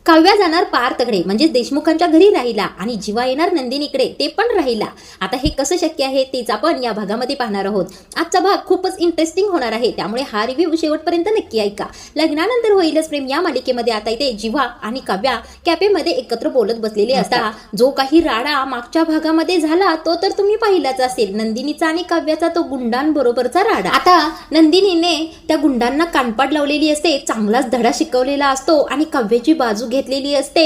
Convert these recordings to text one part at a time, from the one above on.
काव्या जाणार पार्थकडे म्हणजे देशमुखांच्या घरी राहिला आणि जीवा येणार नंदिनीकडे ते पण राहिला। आता हे कसं शक्य आहे तेच आपण या भागामध्ये पाहणार आहोत। आजचा भाग खूपच इंटरेस्टिंग होणार आहे, त्यामुळे हा रिव्ह्यू शेवटपर्यंत नक्की ऐका। लग्नानंतर होईलच प्रेम या मालिकेमध्ये आता इथे जीवा आणि काव्या कॅफेमध्ये एकत्र बोलत बसलेले असतात। जो काही राडा मागच्या भागामध्ये झाला तो तर तुम्ही पाहिलाच असेल, नंदिनीचा आणि काव्याचा तो गुंडांबरोबरचा राडा। आता नंदिनीने त्या गुंडांना कानपाड लावलेली असते, चांगलाच धडा शिकवलेला असतो आणि काव्याची बाजू घेतलेली असते।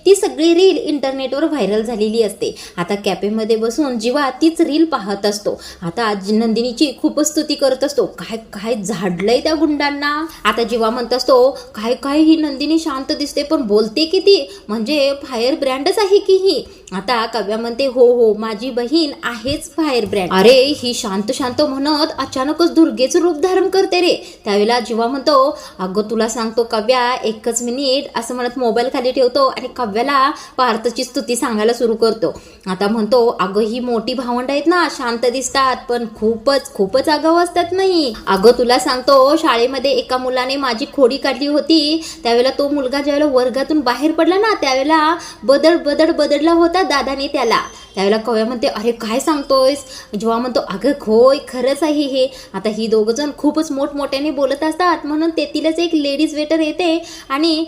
ती सगळी रील इंटरनेटवर व्हायरल झालेली असते। आता कॅफेमध्ये बसून जीवा तीच रील पाहत असतो। आता नंदिनीची खूपच स्तुती करत असतो, काय काय झाडलंय त्या गुंडांना। आता जीवा म्हणत असतो काय काय ही नंदिनी शांत दिसते पण बोलते किती, म्हणजे फायर ब्रँडच आहे की ही। आता काव्या म्हणते हो हो माझी बहीण आहेच फायर ब्रँड। अरे ही शांत शांत म्हणत अचानकच दुर्गेचं रूप धारण करते रे। त्यावेळेला जीवा म्हणतो अगं तुला सांगतो काव्या एकच मिनिट असं म्हणत मोबाईल खाली ठेवतो आणि काव्याला पार्थची स्तुती सांगायला सुरू करतो। आता म्हणतो अगं ही मोठी भावंड आहेत ना, शांत दिसतात पण खूपच खूपच आगाऊ असतात नाही। अगं तुला सांगतो शाळेमध्ये एका मुलाने माझी खोडी काढली होती, त्यावेळेला तो मुलगा ज्यावेळेला वर्गातून बाहेर पडला ना त्यावेळेला बदडला होता दादाने त्याला। त्यावेळेला काव्या म्हणते अरे काय सांगतोयस। जेव्हा म्हणतो अगं होय खरंच आहे हे। आता ही दोघ जण खूपच मोठमोठ्याने बोलत असतात म्हणून तेथीलच एक लेडीज वेटर येते आणि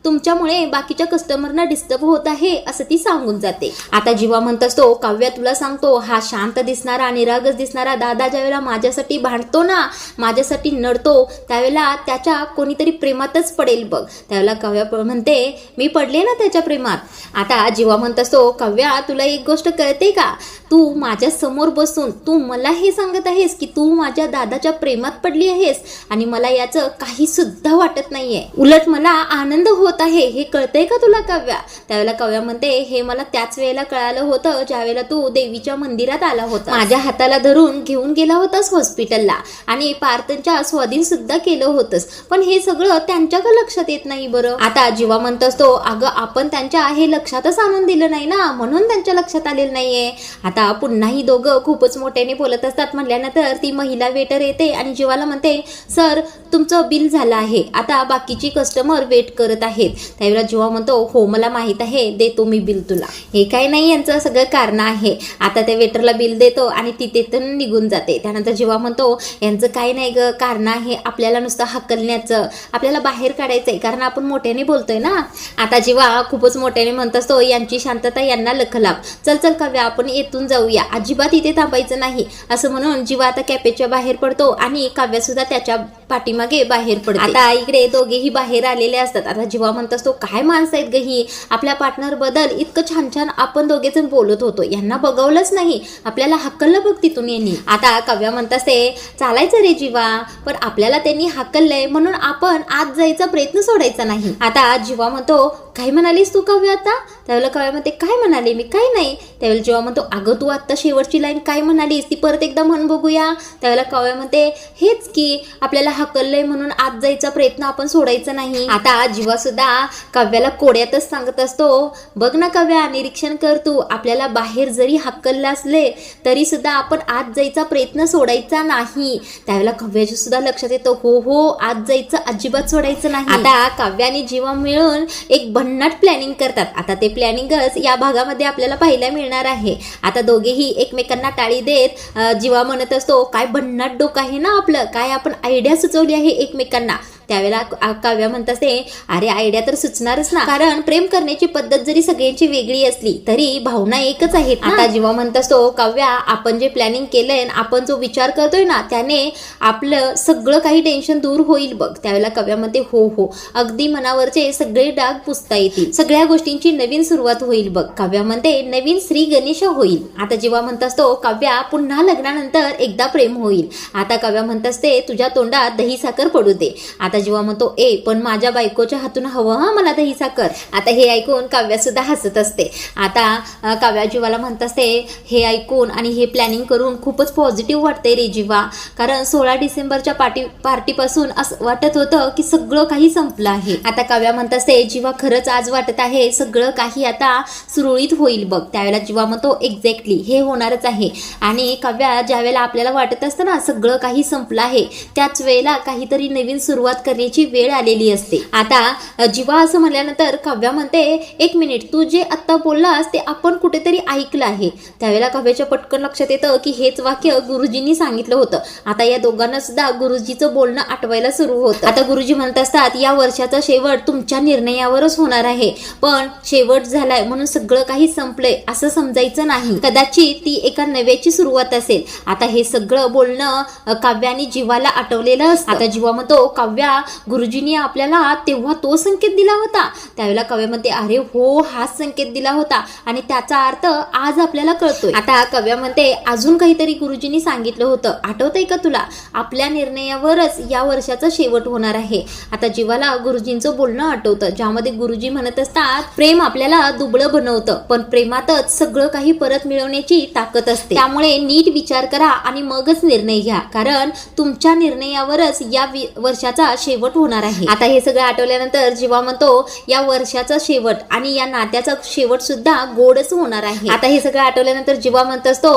तुमच्यामुळे बाकीच्या कस्टमरना डिस्टर्ब होत आहे असं ती सांगून जाते। आता जीवा म्हणत असतो काव्या तुला सांगतो हा शांत दिसणारा निरागस दिसणारा दादा ज्यावेळेला माझ्यासाठी भांडतो ना, माझ्यासाठी नडतो त्यावेळेला त्याच्या कोणीतरी प्रेमातच पडेल बघ। त्यावेळेला काव्या म्हणते मी पडले ना त्याच्या प्रेमात। आता जीवा म्हणत असतो काव्या तुला एक गोष्ट कळते का, तू माझ्या समोर बसून तू मला हे सांगत आहेस की तू माझ्या दादाच्या प्रेमात पडली आहेस आणि मला याचं काही सुद्धा वाटत नाहीये, उलट मला आनंद होत आहे, हे कळतंय का तुला काव्या। त्यावेळेला काव्या म्हणते हे मला त्याच वेळेला कळालं होतं ज्यावेळेला तू देवीच्या मंदिरात आला होता, माझ्या हाताला धरून घेऊन गेला होतास हॉस्पिटलला आणि पार्थच्या स्वाधीन सुद्धा केलं होतंस, पण हे सगळं त्यांच्या का लक्षात येत नाही बरं। आता जीवा म्हणत असतो अगं आपण त्यांच्या हे लक्षातच आणून दिलं नाही ना म्हणून त्यांच्या लक्षात आलेलं नाहीये। आता पुन्हा ही दोघं खूपच मोठ्याने बोलत असतात म्हटल्यानंतर ती महिला वेटर येते आणि जीवाला म्हणते सर तुमचं बिल झालं आहे, आता बाकीची कस्टमर वेट करत आहेत। त्यावेळेला जीवा म्हणतो हो मला माहित आहे देतो मी बिल तुला, हे काय नाही यांचं सगळं कारण आहे। आता त्या वेटरला बिल देतो आणि ती तिथून निघून जाते। त्यानंतर जीवा म्हणतो यांचं काय नाही ग कारण आहे, आपल्याला नुसतं हकलण्याचं, आपल्याला बाहेर काढायचंय कारण आपण मोठ्याने बोलतोय ना। आता जीवा खूपच मोठ्याने म्हणत असतो यांची शांतता यांना लखलाप, चल चल काव्या आपण येथून जाऊया, अजिबात इथे थांबायचं नाही असं म्हणून जीवा आता कॅफेच्या बाहेर पडतो आणि काव्या सुद्धा त्याच्या पाठीमागे बाहेर पडते। आता इकडे दोघेही बाहेर आलेले असतात। आता जीवा म्हणत असतो काय माणसं आहेत ग ही, आपल्या पार्टनर बद्दल इतकं छान छान आपण दोघे जण बोलत होतो, यांना बघवलंच नाही, आपल्याला हकललं बघ तिथून यांनी। आता काव्या म्हणत असते चालायचं रे जीवा, पण आपल्याला त्यांनी हकललंय म्हणून आपण आत जायचा प्रयत्न सोडायचा नाही। आता जीवा म्हणतो काय म्हणालीस तू काव्या आता। त्यावेळेला काव्या म्हणते काय म्हणाले मी, काय नाही। त्यावेळेला जेव्हा म्हणतो अगं तू आता शेवटची लाईन काय म्हणालीस ती परत एकदा म्हण बघूया। त्यावेळेला काव्या म्हणते हेच की आपल्याला हकललंय म्हणून आत जायचा प्रयत्न आपण सोडायचा नाही। आता जीवा सुद्धा काव्याला कोड्यातच सांगत असतो बघ ना काव्या निरीक्षण कर तू, आपल्याला बाहेर जरी हकललं असले तरी सुद्धा आपण आत जायचा प्रयत्न सोडायचा नाही। त्यावेळेला काव्याच्या सुद्धा लक्षात येतो हो हो आत जायचं अजिबात सोडायचं नाही। आता काव्या आणि जीवा मिळून एक भन्नाट प्लॅनिंग करतात। आता ते प्लॅनिंगच या भागामध्ये आपल्याला पाहायला मिळणार आहे। आता दोघेही एकमेकांना टाळी देत जीवा म्हणत असतो काय भन्नाट डोकं आहे ना आपलं, काय आपण आयडिया सुचवली आहे एकमेकांना। त्यावेळेला काव्या म्हणत असते अरे आयडिया तर सुचणारच ना, कारण प्रेम करण्याची पद्धत जरी सगळ्यांची वेगळी असली तरी भावना एकच आहेत ना। आता जीवा म्हणत असतो काव्या आपण जे प्लॅनिंग केलंय आपण जो विचार करतोय ना त्याने आपलं सगळं काही टेन्शन दूर होईल बघ। त्यावेळेला काव्या म्हणते हो हो अगदी मनावरचे सगळे डाग पुसता येतील, सगळ्या गोष्टींची नवीन सुरुवात होईल बघ। काव्या म्हणते नवीन श्री गणेश होईल। आता जीवा म्हणत असतो काव्या पुन्हा लग्नानंतर एकदा प्रेम होईल। आता काव्या म्हणत असते तुझ्या तोंडात दही साखर पडू दे। आता जीवा म्हणतो पण माझ्या बायकोच्या हातून हवं हा मला दही साखर। आता हे ऐकून काव्या सुद्धा हसत असते। आता काव्या जीवाला म्हणत असते हे ऐकून आणि हे प्लॅनिंग करून खूपच पॉझिटिव्ह वाटतंय रे जीवा, कारण 16 डिसेंबरच्या पार्टीपासून असं वाटत होतं की सगळं काही संपलं आहे। आता काव्या म्हणत असते जीवा खरंच आज वाटत आहे सगळं काही आता सुरळीत होईल बघ। त्यावेळेला जीवा म्हणतो एक्झॅक्टली हे होणारच आहे। आणि काव्या ज्या वेळेला आपल्याला वाटत असतं ना सगळं काही संपलं आहे त्याच वेळेला काहीतरी नवीन सुरुवात करण्याची वेळ आलेली असते. आता जीवा असं म्हणल्यानंतर काव्या म्हणते, एक मिनिट, तू जे आत्ता बोललास ते आपण कुठेतरी ऐकलं आहे. त्यावेळेला काव्याच्या पटकन लक्षात येतं की हेच वाक्य गुरुजींनी सांगितलं होतं. आता या दोघांना सुद्धा गुरुजीचं बोलणं आठवायला सुरू होतं. आता गुरुजी म्हणत असतात, या वर्षाचा शेवट तुमच्या निर्णयावरच होणार आहे, पण शेवट झालाय म्हणून सगळं काही संपलंय असं समजायचं नाही. कदाचित ती एका नव्याची सुरुवात असेल. आता हे सगळं बोलणं काव्याने जीवाला आठवलेलं असतं. आता जीवा म्हणतो, काव्या, गुरुजींनी आपल्याला तेव्हा तो संकेत दिला होता. त्यावेळेला काव्या म्हणते, अरे हो, हाच संकेत दिला होता आणि त्याचा अर्थ आज आपल्याला कळतोय. आता काव्या म्हणते, अजून काहीतरी गुरुजींनी सांगितलं होतं, आठवतंय का तुला? आपल्या निर्णयावरच या वर्षाचा शेवट होणार आहे. आता जीवाला गुरुजींचं बोलणं आठवतं, ज्यामध्ये गुरुजी म्हणत असतात, प्रेम आपल्याला दुबळं बनवतं, पण प्रेमातच सगळं काही परत मिळवण्याची ताकद असते. त्यामुळे नीट विचार करा आणि मगच निर्णय घ्या, कारण तुमच्या निर्णयावरच या वर्षाचा शेवट होणार आहे. आता हे सगळं आठवल्यानंतर जीवा म्हणतो, या वर्षाचा शेवट आणि या नात्याचा शेवट सुद्धा गोडच होणार आहे. आता हे सगळं आठवल्यानंतर जीवा म्हणत असतो,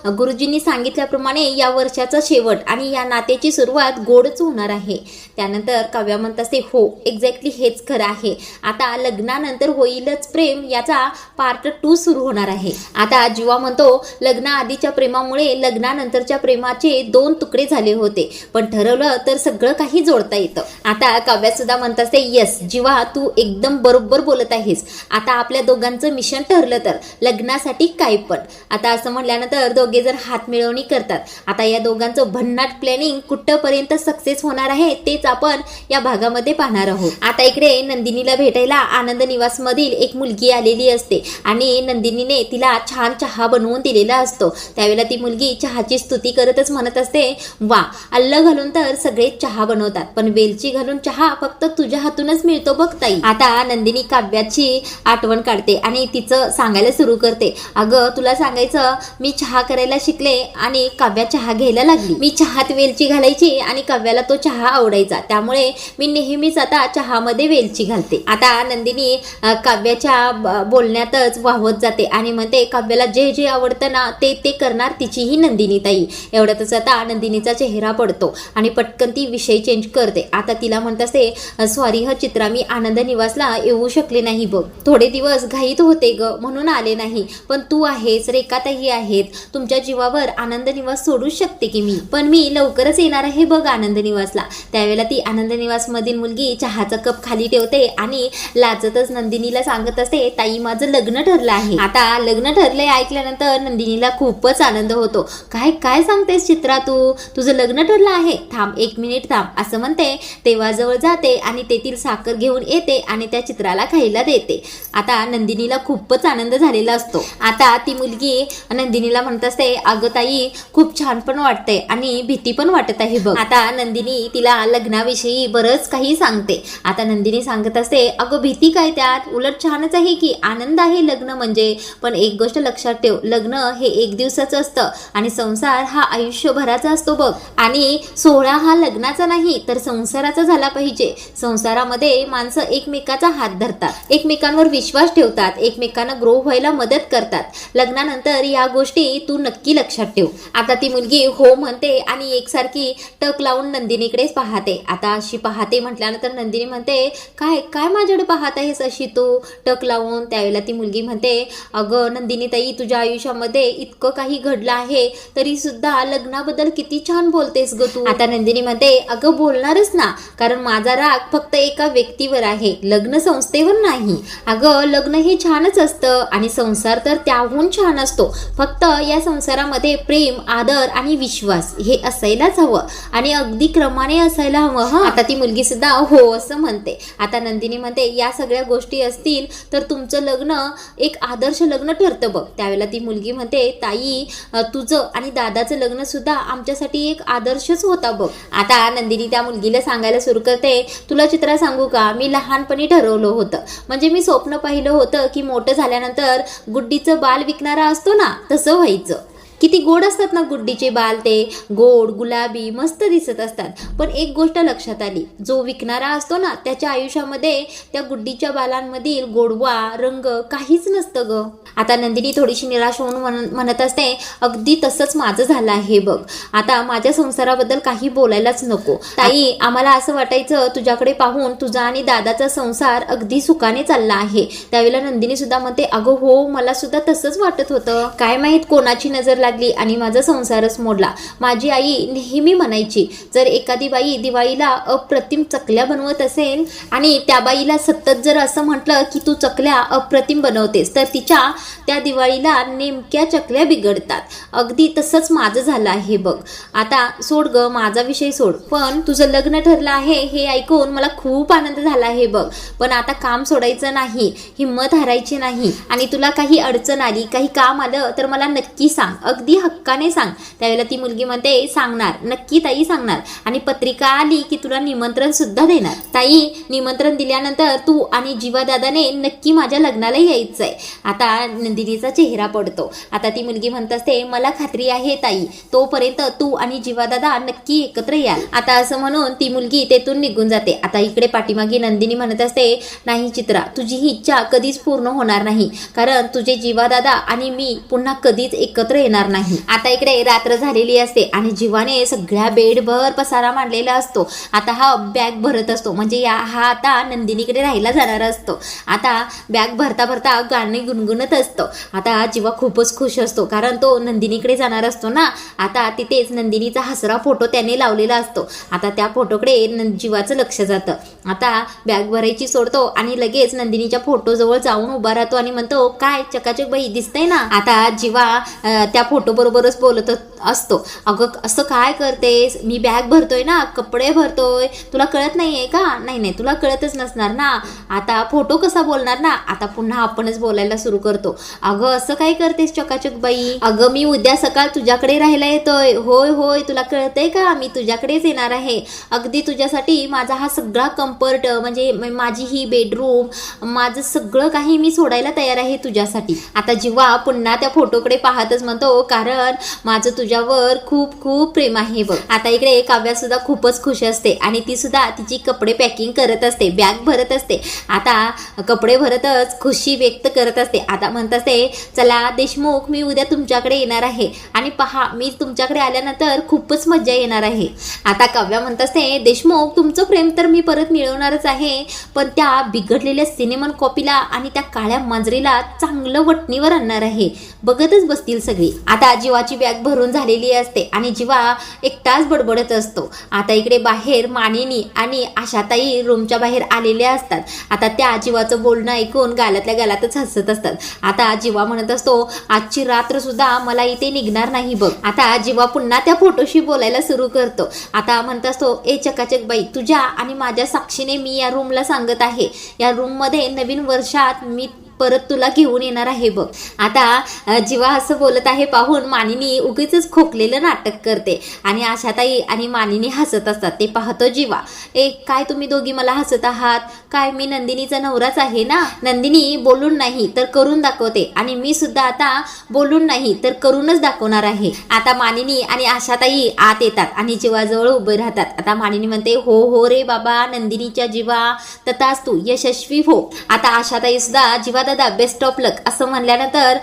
गुरुजींनी सांगितल्याप्रमाणे या वर्षाचा शेवट आणि या नात्याची सुरुवात गोडच होणार आहे. त्यानंतर काव्या म्हणत असते, हो, एक्झॅक्टली हेच खरं आहे. आता लग्नानंतर होईलच प्रेम याचा पार्ट 2 सुरू होणार आहे. आता जीवा म्हणतो, लग्नाआधीच्या प्रेमामुळे लग्नानंतरच्या प्रेमाचे 2 तुकडे झाले होते, पण ठरवलं तर सगळं काही जोडता येतं. आता काव्या सुद्धा म्हणत असते, येस जीवा, तू एकदम बरोबर बोलत आहेस. आता आपल्या दोघांचं मिशन ठरलं तर लग्नासाठी काय पण. आता असं म्हटल्यानंतर दोघे जर हात मिळवणी करतात. आता या दोघांचं भन्नाट प्लॅनिंग कुठपर्यंत सक्सेस होणार आहे तेच आपण या भागामध्ये पाहणार आहोत. आता इकडे नंदिनीला भेटायला आनंद निवास मधील एक मुलगी आलेली असते आणि नंदिनीने तिला छान चहा बनवून दिलेला असतो. त्यावेळेला ती मुलगी चहाची स्तुती करतच म्हणत असते, वा, अल्ल घालून तर सगळे चहा बनवतात, पण वेलची घालून चहा फक्त तुझ्या हातूनच मिळतो बघ ताई. आता नंदिनी काव्याची आठवण काढते आणि तिचं सांगायला सुरू करते, अगं तुला सांगायचं, मी चहा करायला शिकले आणि काव्या चहा घ्यायला लागली. मी चहात वेलची घालायची आणि काव्याला तो चहा आवडायचा, त्यामुळे मी नेहमीच आता चहामध्ये वेलची घालते. आता नंदिनी काव्याच्या बोलण्यातच वाहवत जाते आणि म्हणते, काव्याला जे जे आवडतं ना ते करणार तिचीही नंदिनी ताई. एवढ्यातच आता नंदिनीचा चेहरा पडतो आणि पटकन ती विषय चेंज करते. आता तिला म्हणत असते, सॉरी ह चित्रा, मी आनंद निवासला येऊ शकले नाही बघ, थोडे दिवस घाईत होते ग, म्हणून आले नाही. पण तू आहेस, रेखाताई आहेत, तुमच्या जीवावर आनंद निवास सोडूच शकते की मी, पण मी लवकरच येणार आहे बघ आनंद निवासला. त्यावेळेला ती आनंद निवास मधील मुलगी चहाचा कप खाली ठेवते आणि लाजतच नंदिनीला सांगत असते, ताई माझं लग्न ठरलं आहे. आता लग्न ठरलंय ऐकल्यानंतर नंदिनीला खूपच आनंद होतो. काय काय सांगतेस चित्रा, तू तुझं लग्न ठरलं आहे? थांब, 1 मिनिट थांब, असं म्हणते. देवाजवळ जाते आणि तेथील साखर घेऊन येते आणि त्या चित्राला खायला देते. आता नंदिनीला खूपच आनंद झालेला असतो. आता ती मुलगी नंदिनीला म्हणत असते, अगं ताई, खूप छान पण वाटतंय आणि भीती पण वाटत आहे बघ. आता नंदिनी तिला लग्नाविषयी बरंच काही सांगते. आता नंदिनी सांगत असते, अगं भीती काय त्यात, उलट छानच आहे की, आनंद आहे लग्न म्हणजे. पण एक गोष्ट लक्षात ठेव, लग्न हे 1 दिवसाचं असतं आणि संसार हा आयुष्यभराचा असतो बघ. आणि सोहळा हा लग्नाचा नाही तर संसाराचा झाला पाहिजे. संसारामध्ये माणसं एकमेकाचा हात धरतात, एकमेकांवर विश्वास ठेवतात, एकमेकांना ग्रो व्हायला मदत करतात. लग्नानंतर या गोष्टी तू नक्की लक्षात ठेव. आता ती मुलगी हो म्हणते आणि एकसारखी टक लावून नंदिनीकडेच पाहते. आता अशी पाहते म्हटल्यानंतर नंदिनी म्हणते, काय काय माझ्याकडे पाहत आहेस अशी तू टक लावून? त्यावेळेला ती मुलगी म्हणते, अगं नंदिनी ताई, तुझ्या आयुष्यामध्ये इतकं काही घडलं आहे तरी सुद्धा लग्नाबद्दल किती छान बोलतेस ग तू. आता नंदिनी म्हणते, अगं बोलणारच ना, कारण माझा राग फक्त एका व्यक्तीवर आहे, लग्न संस्थेवर नाही. अगं लग्न हे छानच असतं आणि संसार तर त्याहून छान असतो. फक्त या संसारामध्ये प्रेम, आदर आणि विश्वास हे असायलाच हवं आणि अगदी क्रमाने असायला हवं. आता ती मुलगी सुद्धा हो असं म्हणते. आता नंदिनी म्हणते, या सगळ्या गोष्टी असतील तर तुमचं लग्न एक आदर्श लग्न ठरतं बघ. त्यावेळेला ती मुलगी म्हणते, ताई तुझं आणि दादाचं लग्न सुद्धा आमच्यासाठी एक आदर्शच होता बघ. आता नंदिनी त्या मुलगीला सांगायला सुरू करते, तुला चित्रा सांगू का, मी लहानपणी ठरवलं होतं, म्हणजे मी स्वप्न पाहिलं होतं की मोठं झाल्यानंतर गुड्डीचं बाल विकणारा असतो ना तसं व्हायचं. किती गोड असतात ना गुड्डीचे बाल, ते गोड गुलाबी मस्त दिसत असतात. पण एक गोष्ट लक्षात आली, जो विकणारा असतो ना त्याच्या आयुष्यामध्ये त्या गुड्डीच्या बालांमधील गोडवा रंग काहीच नसतं ग. आता नंदिनी थोडीशी निराश होऊन म्हणत असते, अगदी तसंच माझं झालं आहे बघ, आता माझ्या संसाराबद्दल काही बोलायलाच नको. ताई, आम्हाला असं वाटायचं तुझ्याकडे पाहून तुझा आणि दादाचा संसार अगदी सुखाने चालला आहे. त्यावेळेला नंदिनी सुद्धा म्हणते, अगं हो, मला सुद्धा तसंच वाटत होतं. काय माहित कोणाची नजर लागली आणि माझा संसारच मोडला. माझी आई नेहमी म्हणायची, जर एखादी बाई दिवाळीला अप्रतिम चकल्या बनवत असेल आणि त्या बाईला सतत जर असं म्हटलं की तू चकल्या अप्रतिम बनवतेस, तर तिच्या त्या दिवाळीला नेमक्या चकल्या बिघडतात. अगदी तसंच माझं झालं आहे बघ. आता सोड ग, माझा विषय सोड, पण तुझं लग्न ठरलं आहे हे ऐकून मला खूप आनंद झाला आहे बघ. पण आता काम सोडायचं नाही, हिंमत हारायची नाही, आणि तुला काही अडचण आली, काही काम आलं तर मला नक्की सांग, अगदी हक्काने सांग. त्यावेळेला ती मुलगी म्हणते, सांगणार नक्की ताई, सांगणार, आणि पत्रिका आली की तुला निमंत्रण सुद्धा देणार. ताई, निमंत्रण दिल्यानंतर तू आणि जीवा दादाने नक्की माझ्या लग्नाला यायचंय. आता नंदिनीचा चेहरा पडतो. आता ती मुलगी म्हणत असते, मला खात्री आहे ताई, तोपर्यंत तू आणि जीवा दादा नक्की एकत्र याल. आता असं म्हणून ती मुलगी तेथून निघून जाते. आता इकडे पाठीमागे नंदिनी म्हणत असते, नाही चित्रा, तुझी ही इच्छा कधीच पूर्ण होणार नाही, कारण तुझे जीवा दादा आणि मी पुन्हा कधीच एकत्र येणार नाही. आता इकडे रात्र झालेली असते आणि जीवाने सगळ्या बेडभर पसारा मांडलेला असतो. आता हा बॅग भरत असतो, म्हणजे हा आता नंदिनीकडे राहायला जाणार असतो. आता बॅग भरता भरता गाणे गुणगुणत असतो. आता जीवा खूपच खुश असतो, कारण तो नंदिनीकडे जाणार असतो ना. आता तिथेच नंदिनीचा हसरा फोटो त्याने लावलेला असतो. आता त्या फोटोकडे जीवाचं लक्ष जातं. आता बॅग भरायची सोडतो आणि लगेच नंदिनीच्या फोटो जवळ जाऊन उभा राहतो आणि म्हणतो, काय चकाचक बाई दिसतंय ना. आता जीवा त्या फोटो बरोबरच बोलत असतो, अगं असं काय करतेस, मी बॅग भरतोय ना, कपडे भरतोय, तुला कळत नाहीये का. नाही, तुला कळतच नसणार ना, आता फोटो कसा बोलणार ना. आता पुन्हा आपणच बोलायला सुरू करतो, अगं असं काय करतेस चकाचक बाई, अगं मी उद्या सकाळ तुझ्याकडे राहायला येतोय. होय होय, तुला कळतंय का, मी तुझ्याकडेच येणार आहे. अगदी तुझ्यासाठी माझा हा सगळा कम्फर्ट, म्हणजे माझी ही बेडरूम, माझं सगळं काही मी सोडायला तयार आहे तुझ्यासाठी. आता जीवा पुन्हा त्या फोटोकडे पाहतच म्हणतो, कारण माझं तुझ्यावर खूप खूप प्रेम आहे बघ. आता इकडे काव्या सुद्धा खूपच खुश असते आणि ती सुद्धा तिची कपडे पॅकिंग करत असते, बॅग भरत असते. आता कपडे भरतच खुशी व्यक्त करत असते. आता म्हणत असते, चला देशमुख, मी उद्या तुमच्याकडे येणार आहे आणि पहा, मी तुमच्याकडे आल्यानंतर खूपच मजा येणार आहे. आता काव्या म्हणत असते, देशमुख, तुमचं प्रेम तर मी परत मिळवणारच आहे, पण त्या बिघडलेल्या सिनेमन कॉपीला आणि त्या काळ्या मांजरीला चांगलं वटणीवर आणणार आहे, बघतच बसतील सगळी. आता जीवाची बॅग भरून झालेली असते आणि जीवा एकटाच बडबडत असतो. आता इकडे बाहेर मानिनी आणि आशाताई रूमच्या बाहेर आलेल्या असतात. आता त्या जीवाचं बोलणं ऐकून गालातल्या गालातच हसत असतात. आता जीवा म्हणत असतो, आजची रात्र सुद्धा मला इथे निघणार नाही बघ. आता जीवा पुन्हा त्या फोटोशी बोलायला सुरू करतो. आता म्हणत असतो, ए चकाचक बाई, तुझ्या आणि माझ्या साक्षीने मी या रूमला सांगत आहे, या रूम मध्ये नवीन वर्षात मी परत तुला घेऊन येणार आहे बघ. आता जीवा असं बोलत आहे पाहून मानिनी उगीच खोकलेलं नाटक करते आणि आशाताई आणि मानिनी हसत असतात. ते पाहतो जीवा, काय तुम्ही दोघी मला हसत आहात काय, मी नंदिनीचा नवराच आहे ना. नंदिनी बोलून नाही तर करून दाखवते आणि मी सुद्धा आता बोलून नाही तर करूनच दाखवणार आहे. आता मानिनी आणि आशाताई आत येतात आणि जीवाजवळ उभे राहतात. आता मानिनी म्हणते, हो हो रे बाबा, नंदिनीच्या जीवा, तथाच तू यशस्वी हो. आता आशाताई सुद्धा जीवा दादा बेस्ट ऑफ लक असं म्हणल्यानंतर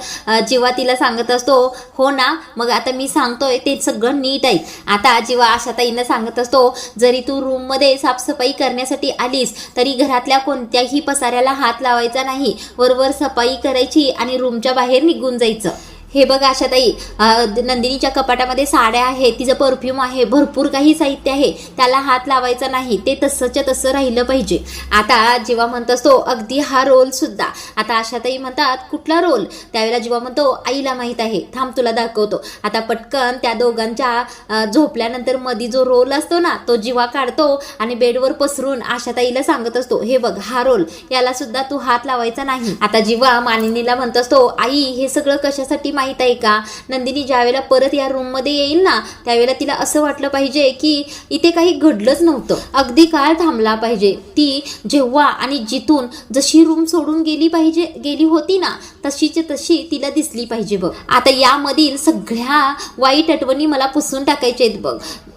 जीवा तिला सांगत असतो, हो ना, मग आता मी सांगतोय ते सगळं नीट आहे. आता जीवा आशाताईंना सांगत असतो, जरी तू रूम मध्ये साफसफाई करण्यासाठी आलीस तरी घरातल्या कोणत्याही पसाऱ्याला हात लावायचा नाही, वरवर सफाई करायची आणि रूमच्या बाहेर निघून जायचं. हे बघ आशाताई, नंदिनीच्या कपाटामध्ये साड्या आहेत, तिचं परफ्यूम आहे, भरपूर काही साहित्य आहे, त्याला हात लावायचा नाही, ते तसंच्या तसं राहिलं पाहिजे. आता जीवा म्हणत असतो, अगदी हा रोल सुद्धा. आता आशाताई म्हणतात, कुठला रोल. त्यावेळेला जीवा म्हणतो, आईला माहित आहे, थांब तुला दाखवतो. आता पटकन त्या दोघांच्या झोपल्यानंतर मध्ये जो रोल असतो ना, तो जीवा काढतो आणि बेडवर पसरून आशाताईला सांगत असतो, हे बघ हा रोल, याला सुद्धा तू हात लावायचा नाही. आता जीवा मानिनीला म्हणत असतो, आई हे सगळं कशासाठी माहित आहे का, नंदिनी ज्यावेळेला परत या रूम मध्ये येईल ना, त्यावेळेला तिला असं वाटलं पाहिजे की इथे काही घडलंच नव्हतं, अगदी काळ थांबला पाहिजे. ती जेव्हा आणि जिथून जशी रूम सोडून गेली होती ना, तशीच तशी तिला दिसली पाहिजे बघ. आता यामधील सगळ्या वाईट आठवणी मला पुसून टाकायच्या आहेत बघ.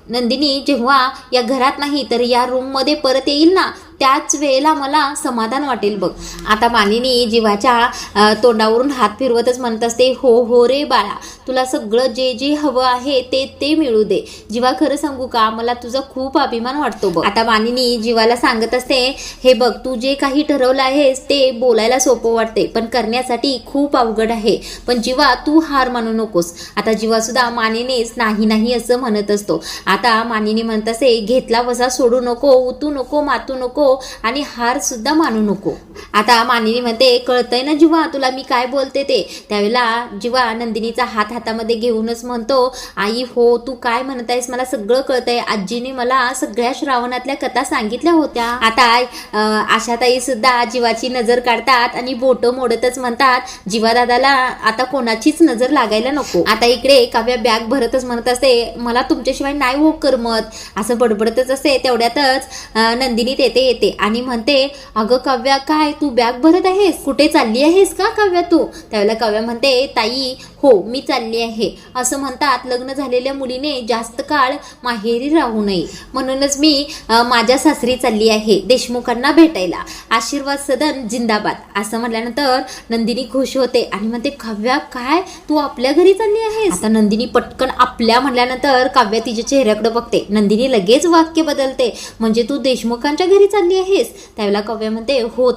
नंदिनी जेव्हा या घरात नाही तर या रूम मध्ये परत येईल ना, त्याच वेळेला मला समाधान वाटेल बघ. आता मानिनी जीवाच्या तोंडावरून हात फिरवतच म्हणत असते, हो हो रे बाळा, तुला सगळं जे जे हवं आहे ते ते मिळू दे. जीवा खरं सांगू का, मला तुझा खूप अभिमान वाटतो बघ. आता मानिनी जीवाला सांगत असते, हे बघ तू जे काही ठरवलं आहेस ते बोलायला सोपं वाटते पण करण्यासाठी खूप अवघड आहे. पण जीवा तू हार मानू नकोस. आता जीवा सुद्धा मानिनीच नाही नाही असं म्हणत असतो. आता मानिनी म्हणत असते, घेतला वसा सोडू नको, उतू नको, मातू नको आणि हार सुद्धा मानू नको. आता मानिनी म्हणते, कळतंय ना जीवा तुला मी काय बोलते ते. त्यावेळेला जीवा नंदिनीचा हात हातामध्ये घेऊनच म्हणतो, आई हो तू काय म्हणतायस मला सगळं कळतंय. आजीने मला सगळ्या श्रावणातल्या कथा सांगितल्या होत्या. आता आशाताई सुद्धा जीवाची नजर काढतात आणि बोटं मोडतच म्हणतात, जीवा दादाला आता कोणाचीच नजर लागायला नको. आता इकडे काव्या बॅग भरतच म्हणत असते, मला तुमच्याशिवाय नाही हो करमत असं बडबडतच असते. तेवढ्यातच नंदिनी येते आणि म्हणते, अगं काव्या काय तू बॅग भरत आहेस, कुठे चालली आहेस का काव्या तू. त्यावेळेला काव्या म्हणते, ताई हो मी चालली आहे. असं म्हणतात लग्न झालेल्या मुलीने जास्त काळ माहेरी राहू नये, म्हणूनच मी माझ्या सासरी चालली आहे देशमुखांना भेटायला. आशीर्वाद सदन जिंदाबाद असं म्हटल्यानंतर नंदिनी खुश होते आणि म्हणते, काव्या काय तू आपल्या घरी चालली आहेस. आता नंदिनी पटकन आपल्या म्हटल्यानंतर काव्या तिच्या चेहऱ्याकडे बघते. नंदिनी लगेच वाक्य बदलते, म्हणजे तू देशमुखांच्या घरी चालली आहेस. त्यावेळेला काव्या म्हणते, हो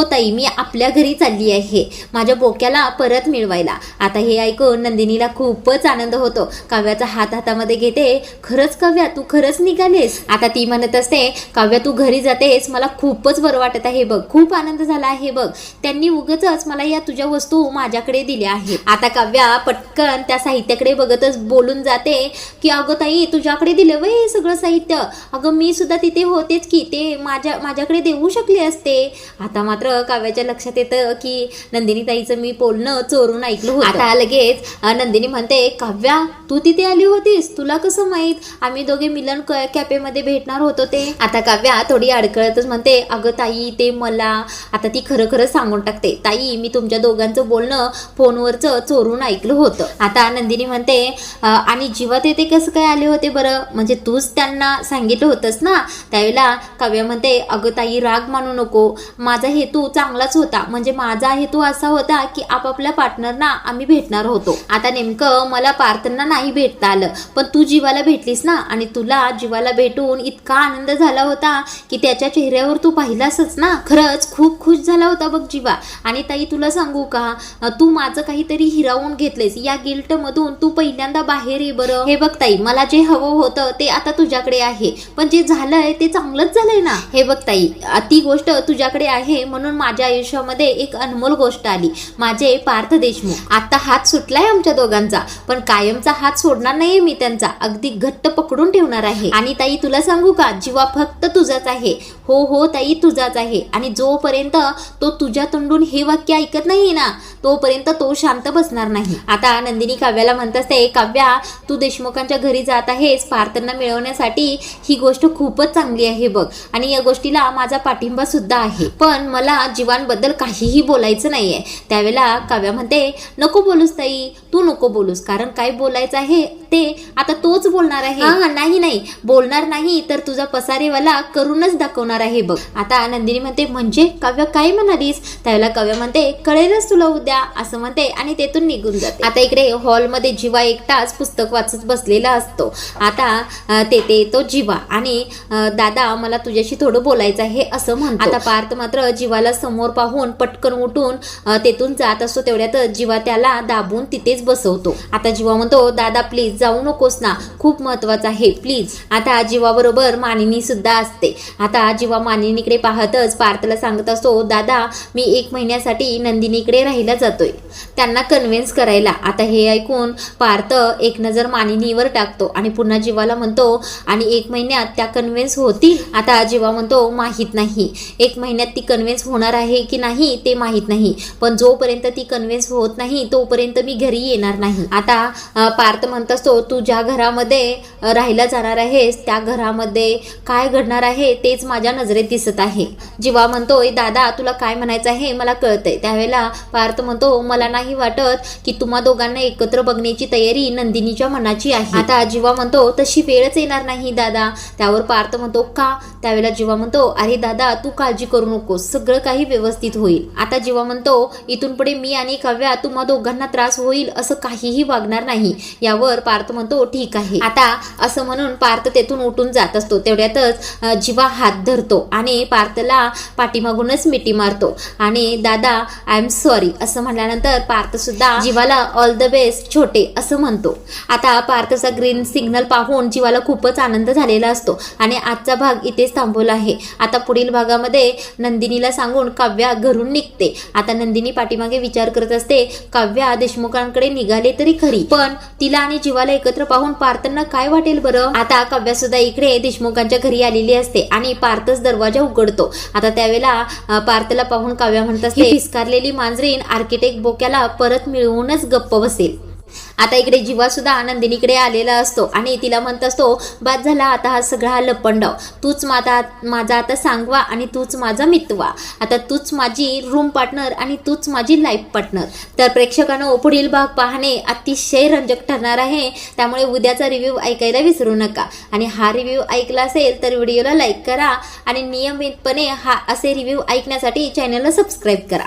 ताई मी आपल्या घरी चालली आहे माझ्या बोक्याला परत मिळवायला. आता हे ऐकून नंदिनीला खूपच आनंद होतो. काव्याचा हात हातामध्ये घेते, खरंच काव्या तू खरंच निघालेस. आता ती म्हणत असते, काव्या तू घरी जातेस मला खूपच बरं वाटत आहे बघ, खूप आनंद झाला आहे बघ. त्यांनी उगाचच मला या तुझ्या वस्तू माझ्याकडे दिल्या आहेत. आता काव्या पटकन त्या साहित्याकडे बघतच बोलून जाते की अगं ताई तुझ्याकडे दिलं वय हे सगळं साहित्य, अगं मी सुद्धा तिथे होतेच की ते माझ्याकडे देऊ शकले असते. आता मात्र काव्याच्या लक्षात येतं की नंदिनी ताईचं मी बोलणं चोरून ऐकलं होतं. आता लगेच नंदिनी म्हणते, काव्या तू तिथे आली होतीस, तुला कसं माहित, आम्ही दोघे मिलन कॅफेमध्ये भेटणार होतो ते. आता काव्या थोडी अडकळतच म्हणते, अगं ताई ते मला. आता ती खरं सांगून टाकते, ताई मी तुमच्या दोघांचं बोलणं फोनवरचं चोरून ऐकलं होतं. आता नंदिनी म्हणते, आणि जीवा ते कसं काय आले होते बरं, म्हणजे तूच त्यांना सांगितलं होतंस ना. त्यावेळेला काव्या म्हणते, अगं ताई राग मानू नको, माझा हेतू चांगलाच होता, म्हणजे माझा हेतू असा होता की आपापल्या पार्टनरना आम्ही भेटणार होतो. आता नेमकं मला पार्थना नाही भेटता आलं पण तू जीवाला भेटलीस ना, आणि तुला जीवाला भेटून इतका आनंद झाला होता की त्याच्या चेहऱ्यावर तू पाहिलासच ना. खरंच खूप खुश झाला होता बघ जीवा. आणि ताई तुला सांगू का, तू माझं काहीतरी हिरावून घेतलेस, या गिल्ट मधून तू पहिल्यांदा बाहेर ये बरं. हे बघ ताई मला जे हवं होतं ते आता तुझ्याकडे आहे, पण जे झालंय ते चांगलंच झालंय ना. हे बघ ताई ती गोष्ट तुझ्याकडे आहे म्हणून माझ्या आयुष्यामध्ये एक अनमोल गोष्ट आली, माझे पार्थ देशमुख. आता हात सुटलाय आमच्या दोघांचा, पण कायमचा हात सोडणार नाहीये मी त्यांचा, अगदी घट्ट पकडून ठेवणार आहे. आणि ताई तुला सांगू का, जीवा फक्त तुझाच आहे. हो ताई तुझाच आहे, आणि जोपर्यंत तो तुझ्या तोंडून हे वाक्य ऐकत नाही ना तोपर्यंत तो शांत बसणार नाही. आता नंदिनी काव्याला म्हणत असते, काव्या तू देशमुखांच्या घरी जात आहेस पार्थना मिळवण्यासाठी, ही गोष्ट खूपच चांगली आहे बघ, आणि या गोष्टीला माझा पाठिंबा सुद्धा आहे, पण मला जीवांबद्दल काहीही बोलायचं नाहीये. त्यावेळेला काव्या म्हणते, नको बोलूस ताई, तू नको बोलूस, कारण काय बोलायचं आहे ते आता तोच बोलणार आहे. नाही बोलणार नाही तर तुझा पसारेवाला करूनच दाखवणार आहे बघ. आता नंदिनी म्हणते, म्हणजे काव्या काय म्हणालीस. त्यावेळेला काव्या म्हणते, कळेलच तुला उद्या असं म्हणते आणि तेथून निघून जाते. आता इकडे हॉलमध्ये जीवा एकटाच पुस्तक वाचत बसलेला असतो. आता तेथे येतो जीवा आणि दादा मला तुझ्याशी थोडं बोलायचं आहे असं म्हणतो. आता पार्थ मात्र जीवाला समोर पाहून पटकन उठून तेथून जात असतो. तेवढ्यात जीवा त्याला दाबून तिथेच बसवतो. आता जीवा म्हणतो, दादा प्लीज जाऊ नकोस ना, खूप महत्वाचं आहे प्लीज. आता जीवाबरोबर मानिनी सुद्धा असते. आता जीवा मानिनीकडे पाहतच पार्थला सांगत असतो, दादा मी 1 महिन्यासाठी नंदिनीकडे राहायला जातोय त्यांना कन्व्हिन्स करायला. आता हे ऐकून पार्थ एक नजर मानिनीवर टाकतो आणि पुन्हा जीवाला म्हणतो, आणि 1 महिन्यात त्या कन्व्हिन्स होतील. आता जीवा म्हणतो, माहित नाही 1 महिन्यात ती कन्व्हिन्स होणार आहे की नाही ते माहित नाही, पण जोपर्यंत ती कन्व्हिन्स होत नाही तोपर्यंत मी घरी येणार नाही. आता पार्थ म्हणत असतो, म्हणतो तू ज्या घरामध्ये राहायला जाणार आहेस त्या घरामध्ये काय घडणार आहे तेच माझ्या नजरेत दिसत आहे. जीवा म्हणतोय दादा तुला काय म्हणायचं आहे मला कळतंय. त्यावेळेला पार्थ म्हणतो मला नाही वाटत की तुम्हा दोघांना एकत्र बघण्याची तयारी नंदिनीच्या मनाची आहे. आता जीवा म्हणतो तशी वेळच येणार नाही दादा. त्यावर पार्थ म्हणतो का? त्यावेळेला जीवा म्हणतो अरे दादा तू काळजी करू नकोस, सगळं काही व्यवस्थित होईल. आता जीवा म्हणतो इथून पुढे मी आणि काव्या तुम्हा दोघांना त्रास होईल असं काहीही वागणार नाही. यावर पार्थ म्हणतो ठीक आहे. आता असं म्हणून पार्थ तेथून उठून जात असतो. तेवढ्यातच जीवा हात धरतो आणि पार्थला पाठीमागूनच मिठी मारतो आणि दादा आय एम सॉरी असं म्हटल्यानंतर पार्थ सुद्धा जीवाला ऑल द बेस्ट छोटे असं म्हणतो. आता पार्थचा ग्रीन सिग्नल पाहून जीवाला खूपच आनंद झालेला असतो आणि आजचा भाग इथेच थांबवला आहे. आता पुढील भागामध्ये नंदिनीला सांगून काव्या घरून निघते. आता नंदिनी पाठीमागे विचार करत असते काव्या देशमुखांकडे निघाले तरी खरी, पण तिला आणि जीवाला एकत्र पाहून पार्थांना काय वाटेल बरं. आता काव्या सुद्धा इकडे देशमुखांच्या घरी आलेली असते आणि पार्थच दरवाजा उघडतो. आता त्यावेळेला पार्थला पाहून काव्या म्हणत असते फिसकारलेली मांजरीन आर्किटेक्ट बोक्याला परत मिळवूनच गप्प बसेल. आता इकडे जीवा सुद्धा नंदिनीकडे आलेला असतो आणि तिला म्हणत असतो बाद झाला आता हा सगळा लपंडाव, तूच माझा आता सांगवा आणि तूच माझा मितवा. आता तूच माझी रूम पार्टनर आणि तूच माझी लाईफ पार्टनर. तर प्रेक्षकांनो पुढील भाग पाहणे अतिशय रंजक ठरणार आहे, त्यामुळे उद्याचा रिव्ह्यू ऐकायला विसरू नका. आणि हा रिव्ह्यू ऐकला असेल तर व्हिडिओला लाईक करा आणि नियमितपणे असे रिव्ह्यू ऐकण्यासाठी चॅनलला सबस्क्राईब करा.